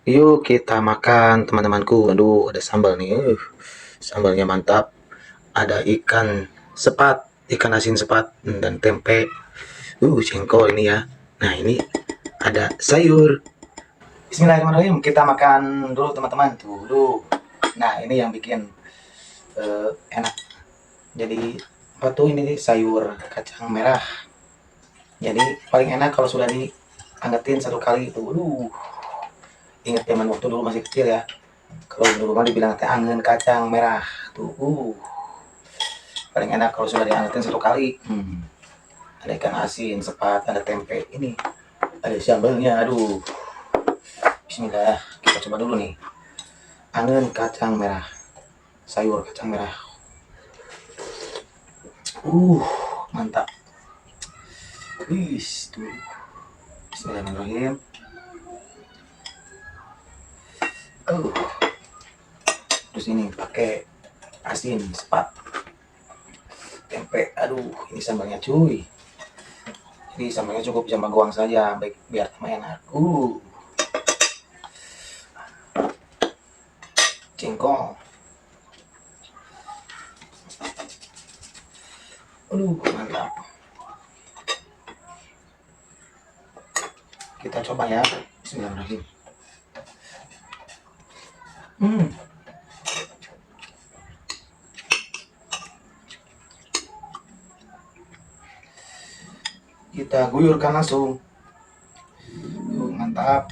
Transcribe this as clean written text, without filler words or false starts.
Yuk kita makan teman-temanku. Aduh, ada sambal nih. Sambalnya mantap. Ada ikan sepat, ikan asin sepat dan tempe. Jengkol ini ya. Nah, ini ada sayur. Bismillahirrahmanirrahim. Kita makan dulu teman-teman. Tuh. Nah, ini yang bikin enak. Jadi apa tuh ini sayur kacang merah. Jadi paling enak kalau sudah diangetin satu kali itu. Ingat zaman waktu dulu masih kecil ya. Kalau dulu mah dibilang teh angin kacang merah tuh. Paling enak kalau sudah diangetin satu kali. Ada ikan asin, sepat, ada tempe. Ini ada sambalnya. Aduh. Bismillah. Kita coba dulu nih. Angin kacang merah. Sayur kacang merah. Mantap. Tuh. Bismillahirrahmanirrahim. Terus ini pakai asin, sepat, tempe. Aduh, ini sambalnya cuy. Jadi sambalnya cukup sama goang saja, baik biar tambah enak. Jengkol. Mantap. Kita coba ya. Bismillahirrahmanirrahim. Kita guyurkan langsung. Mantap.